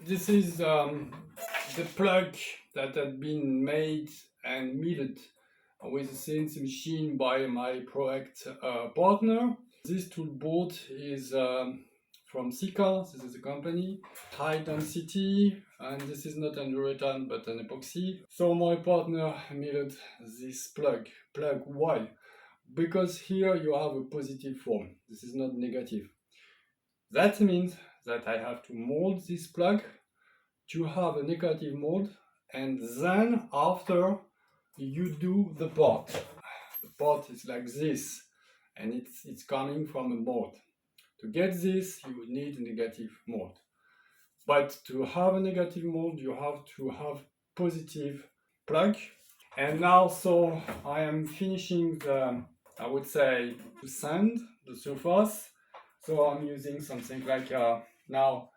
This is the plug that had been made and milled with a CNC machine by my project partner. This tool board is from Sika. This is a company, high density, and this is not an urethane but an epoxy. So my partner milled this plug. Why? Because here you have a positive form. This is not negative. That means that I have to mold this plug to have a negative mold, and then after you do the part. The part is like this, and it's coming from a mold. To get this, you need a negative mold. But to have a negative mold, you have to have positive plug. And now, so I am finishing the, I would say, to sand the surface. So I'm using something like now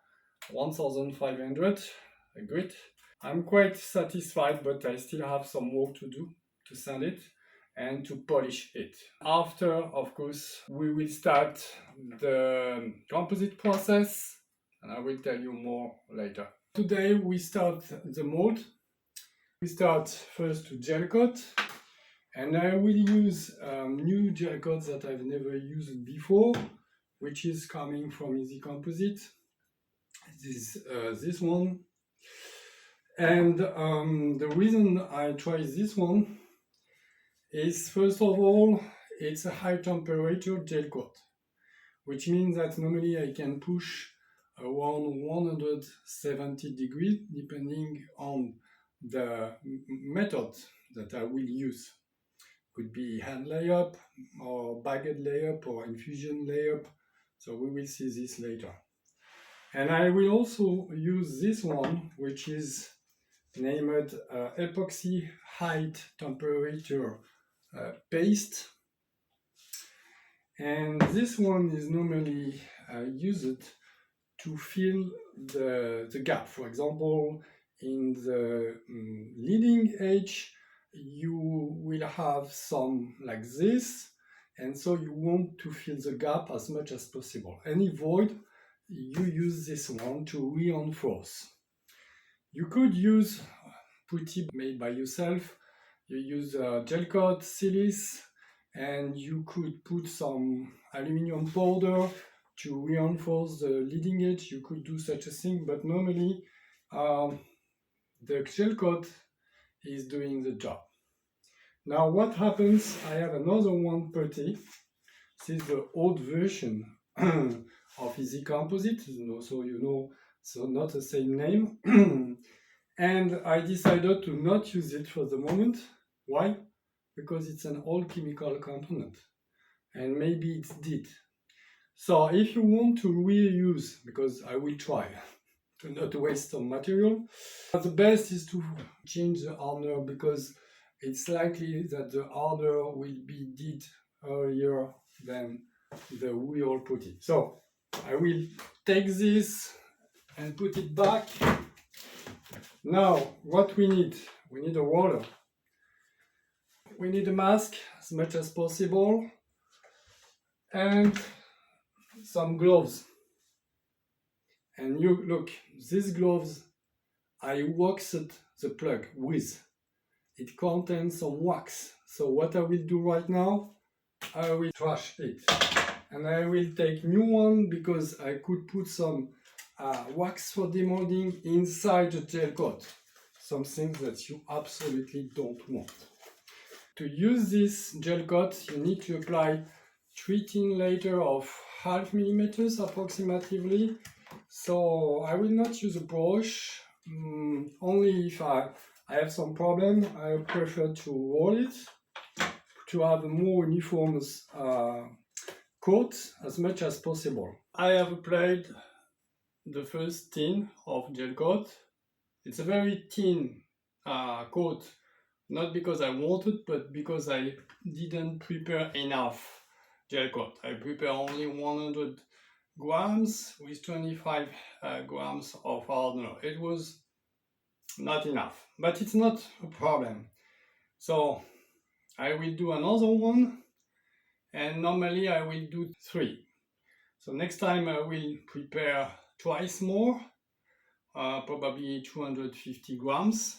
1500 grit. I'm quite satisfied, but I still have some work to do to sand it and to polish it. After, of course, we will start the composite process, and I will tell you more later. Today we start the mold. We start first to gel coat, and I will use new gel coats that I've never used before, which is coming from Easy Composite. This one. And the reason I try this one is, first of all, it's a high temperature gel coat, which means that normally I can push around 170 degrees depending on the method that I will use. Could be hand layup or baguette layup or infusion layup, so we will see this later. And I will also use this one, which is named epoxy high temperature paste. And this one is normally used to fill the gap. For example, in the leading edge, you will have some like this, and so you want to fill the gap as much as possible. Any void, you use this one to reinforce. You could use putty made by yourself. You use gel coat, silice, and you could put some aluminum powder to reinforce the leading edge. You could do such a thing, but normally the gel coat is doing the job. Now what happens, I have another one putty. This is the old version of Easy Composite, so you know, so not the same name. And I decided to not use it for the moment. Why? Because it's an old chemical component, and maybe it's dead. So if you want to reuse, because I will try to not waste some material, the best is to change the hardener, because it's likely that the hardener will be dead earlier than the real putty. So I will take this and put it back. Now what we need a roller. We need a mask as much as possible, and some gloves. And you look, these gloves I waxed the plug with. It contains some wax. So what I will do right now, I will trash it. And I will take new one, because I could put some wax for demolding inside the gel coat. Something that you absolutely don't want. To use this gel coat, you need to apply 3 thin layers of 0.5 millimeters approximately. So I will not use a brush, only if I have some problem. I prefer to roll it to have a more uniform coat as much as possible. I have applied the first tin of gel coat. It's a very thin coat, not because I wanted, but because I didn't prepare enough gel coat. I prepared only 100 grams with 25 grams of hardener. It was not enough, but it's not a problem. So I will do another one, and normally I will do 3. So next time I will prepare twice more probably 250 grams.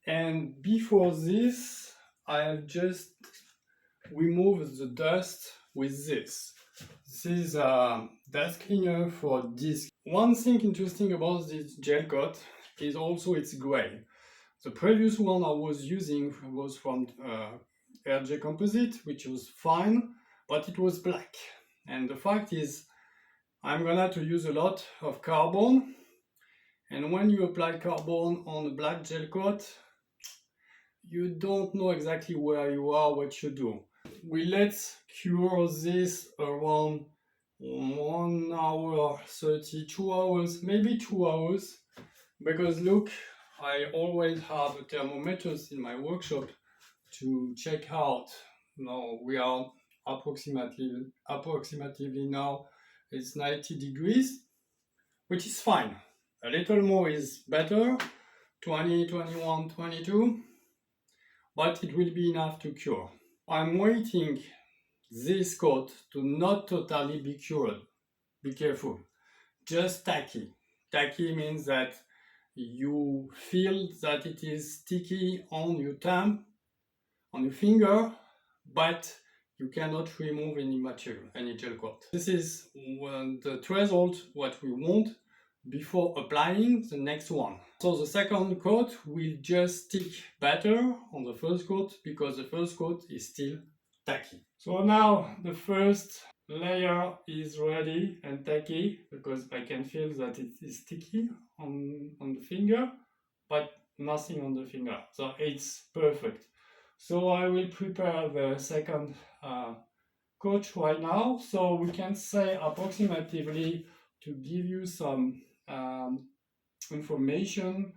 And before this, I'll just remove the dust with this. This is a dust cleaner for disc. One thing interesting about this gel coat is also it's gray. The previous one I was using was from RJ Composite, which was fine, but it was black. And the fact is, I'm gonna to use a lot of carbon, and when you apply carbon on a black gel coat, you don't know exactly where you are, what you do. We let cure this around 1 hour 30, 2 hours, maybe 2 hours, because look, I always have thermometers in my workshop to check out. Now we are approximately now it's 90 degrees, which is fine. A little more is better, 20, 21, 22, but it will be enough to cure. I'm waiting this coat to not totally be cured. Be careful. Just tacky. Tacky means that you feel that it is sticky on your thumb, on your finger, but you cannot remove any material, any gel coat. This is the threshold what we want before applying the next one. So the second coat will just stick better on the first coat because the first coat is still tacky. So now the first layer is ready and tacky because I can feel that it is sticky on the finger, but nothing on the finger. So it's perfect. So I will prepare the second coat right now. So we can say approximately, to give you some information,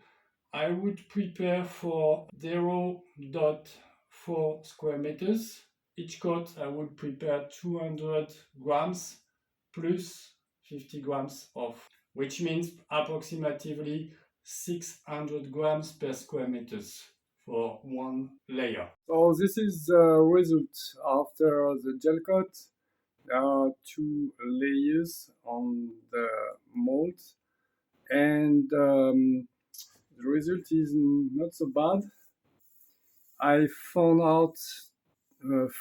I would prepare for 0.4 square meters. Each coat I would prepare 200 grams plus 50 grams of, which means approximately 600 grams per square meters for one layer. So this is the result after the gel coat. There are 2 layers on the mold, and the result is not so bad. I found out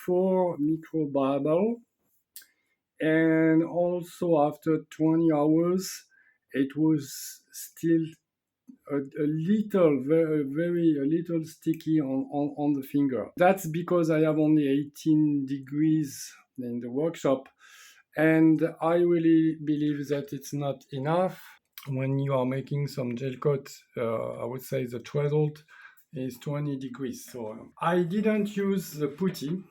4 microbubble, and also after 20 hours it was still a little, a little sticky on the finger. That's because I have only 18 degrees in the workshop, and I really believe that it's not enough. When you are making some gel coat, I would say the threshold is 20 degrees. So I didn't use the putty,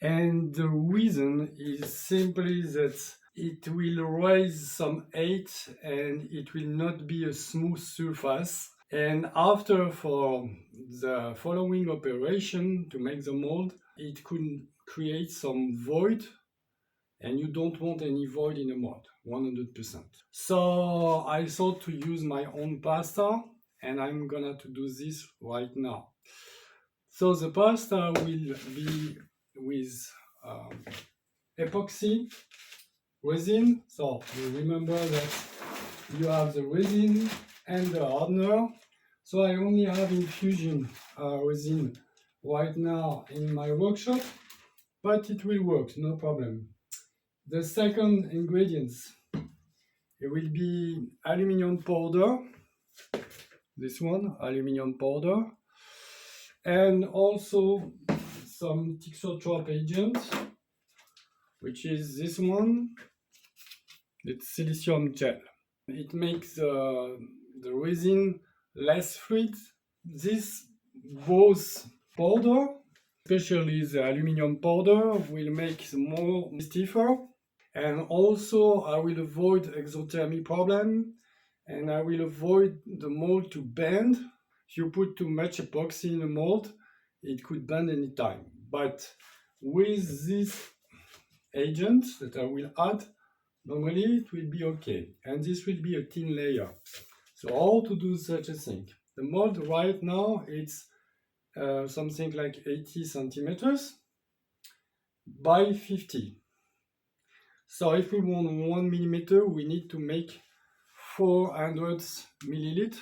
and the reason is simply that it will raise some height and it will not be a smooth surface. And after, for the following operation to make the mold, it could create some void, and you don't want any void in a mold, 100%. So I thought to use my own pasta, and I'm gonna to do this right now. So the pasta will be with epoxy resin. So you remember that you have the resin and the hardener. So I only have infusion resin right now in my workshop, but it will work, no problem. The second ingredients, it will be aluminum powder, this one, aluminum powder, and also some thixotrop agent, which is this one. It's silicium gel. It makes the resin less sweet. This both powder, especially the aluminum powder, will make it more stiffer. And also I will avoid exothermy problem, and I will avoid the mold to bend. If you put too much epoxy in a mold, it could bend anytime. But with this agent that I will add, normally it will be okay. And this will be a thin layer. So how to do such a thing? The mold right now, it's something like 80 centimeters by 50. So if we want 1 millimeter, we need to make 400 milliliters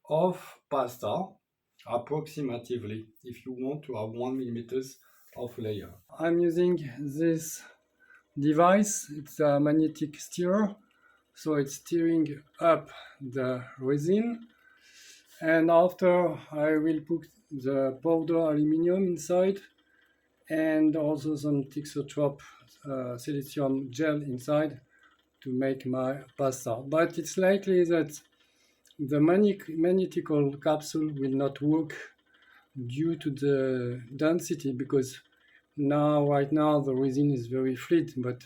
of pasta, approximately, if you want to have 1 millimeters of layer. I'm using this device. It's a magnetic stirrer, so it's stirring up the resin, and after I will put the powder aluminum inside and also some thixotrop silicium gel inside to make my pasta. But it's likely that the magnetical capsule will not work due to the density, because right now the resin is very fluid, but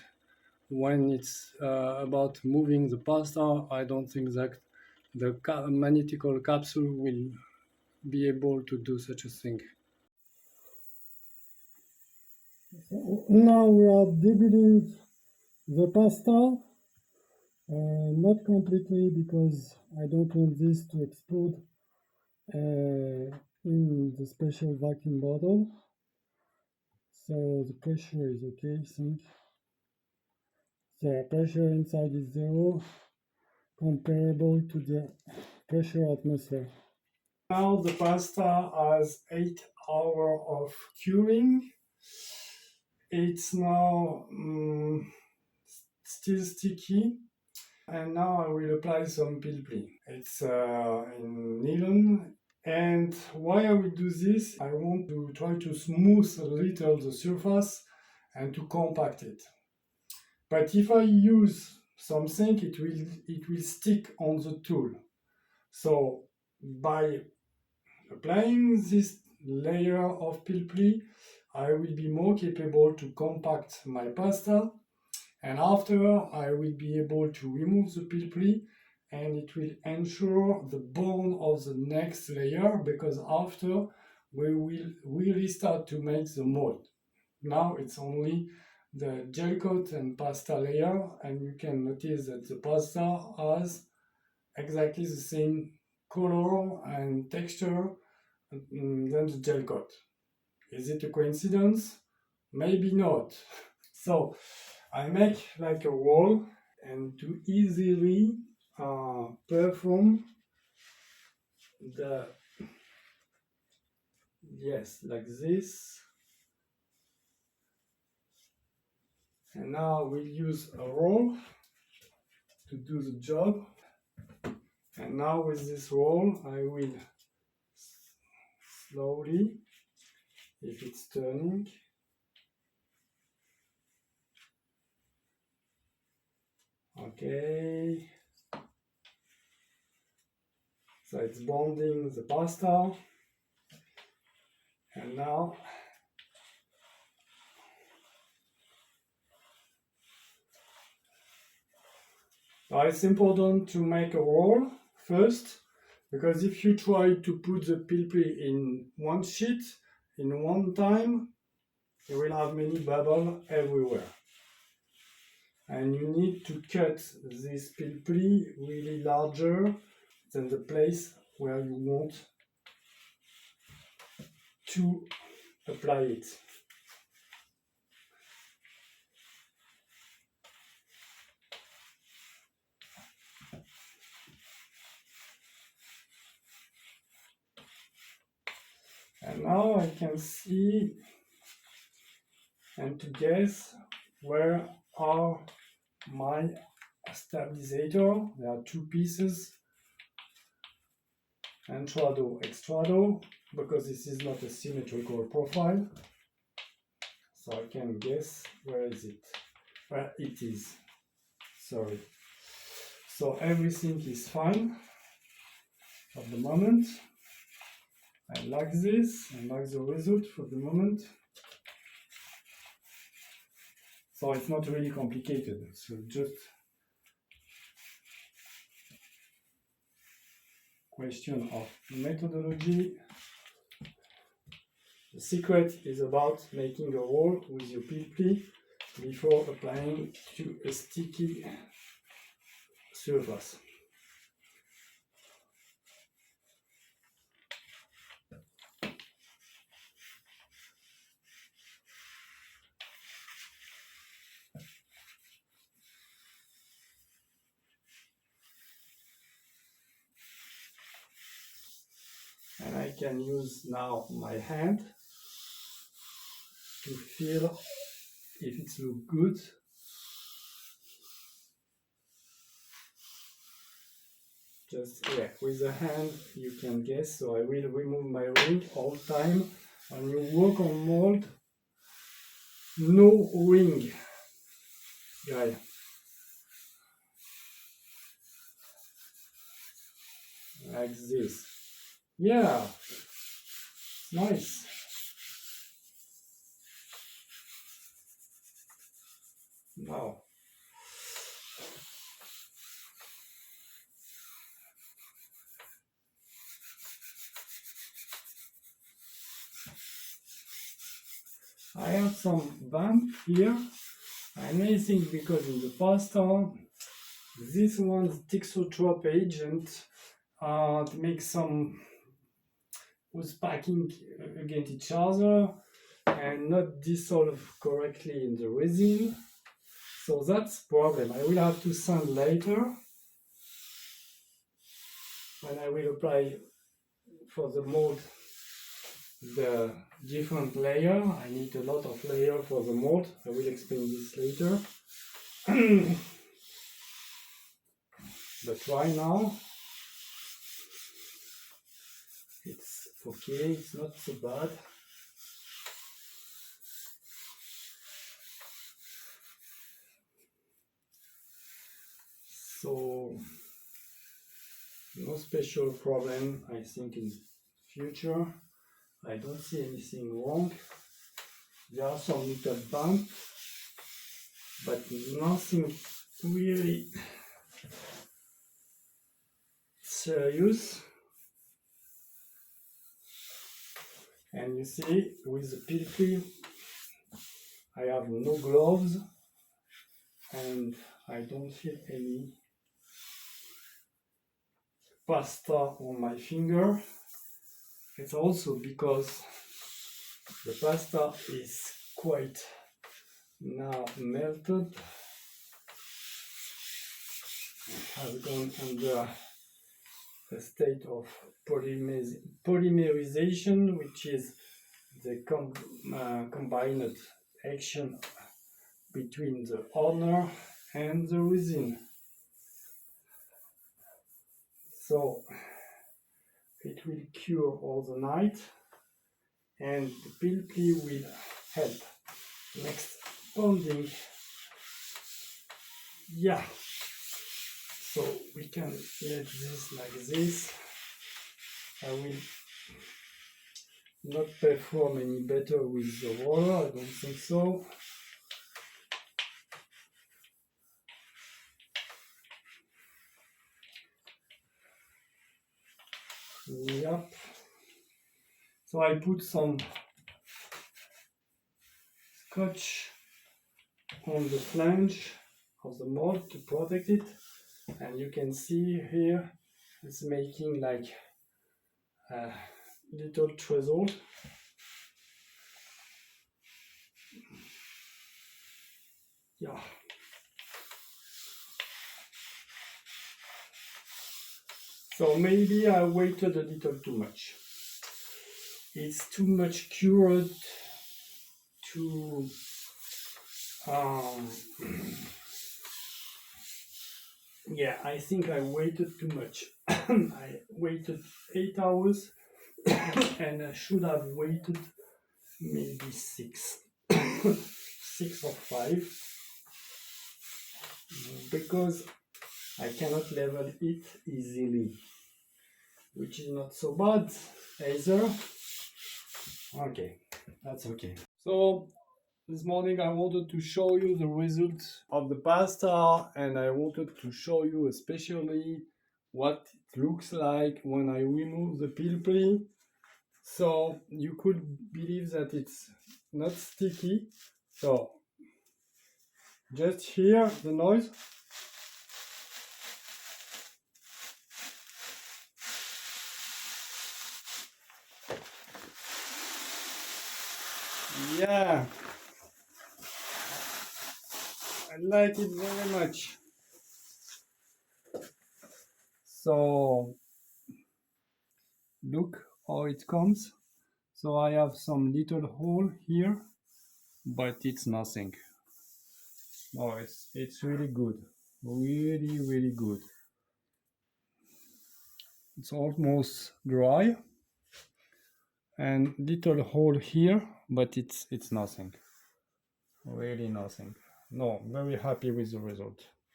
when it's about moving the pasta, I don't think that the magnetical capsule will be able to do such a thing. So now we are debuting the pasta, not completely because I don't want this to explode in the special vacuum bottle. So the pressure is okay, I think. The pressure inside is 0, comparable to the pressure atmosphere. Now the pasta has 8 hours of curing. It's now still sticky, and now I will apply some peel-ply. It's in nylon. And why I will do this, I want to try to smooth a little the surface and to compact it. But if I use something, it will stick on the tool. So by applying this layer of peel-ply, I will be more capable to compact my pasta, and after I will be able to remove the peel-ply, and it will ensure the bond of the next layer, because after we will really start to make the mold. Now it's only the gel coat and pasta layer, and you can notice that the pasta has exactly the same color and texture than the gel coat. Is it a coincidence? Maybe not. So I make like a wall, and to easily perform the, yes, like this. And now we'll use a roll to do the job. And now with this roll I will slowly, if it's turning, okay, so it's bonding the pasta. And now it's important to make a roll first, because if you try to put the peel-ply in one sheet in one time, you will have many bubbles everywhere. And you need to cut this peel-ply really larger than the place where you want to apply it. And now I can see and to guess where are my stabilizer. There are two pieces, entrado, extrado, because this is not a symmetrical profile. So I can guess where is it, where it is, sorry. So everything is fine at the moment. I like this, I like the result for the moment. So it's not really complicated, so just question of methodology. The secret is about making a roll with your peel-ply before applying to a sticky surface. and I can use now my hand to feel if it looks good. Just with the hand you can guess. So I will remove my ring all the time. When you work on mold, no ring, guy. Like this. Yeah, nice. Now, I have some bump here. Amazing, because in the pasta, this one's thixotrop agent to make some was packing against each other and not dissolve correctly in the resin. So that's the problem. I will have to sand later when I will apply for the mold the different layer. I need a lot of layer for the mold. I will explain this later. But right now it's okay, it's not so bad. So no special problem, I think, in future. I don't see anything wrong. There are some little bumps, but nothing really serious. And you see, with the peel-ply, I have no gloves and I don't feel any pasta on my finger. It's also because the pasta is quite now melted. It has gone under a state of polymerization, which is the combined action between the hardener and the resin. So it will cure all the night, and the peel-ply will help. Next bonding. Yeah. So we can let this like this. I will not perform any better with the roller, I don't think so. Yep. So I put some scotch on the flange of the mold to protect it, and you can see here it's making like a little treasure. Yeah. So maybe I waited a little too much. It's too much cured to yeah, I think I waited too much. I waited 8 hours and I should have waited maybe 6 6 or 5, because I cannot level it easily, which is not so bad either. Okay, that's okay. So this morning I wanted to show you the result of the pasta, and I wanted to show you especially what it looks like when I remove the peel-ply. So you could believe that it's not sticky. So just hear the noise. Yeah, I like it very much. So look how it comes. So I have some little hole here, but it's nothing. Oh, it's really good, really good. It's almost dry, and little hole here, but it's nothing, really nothing. No, very happy with the result.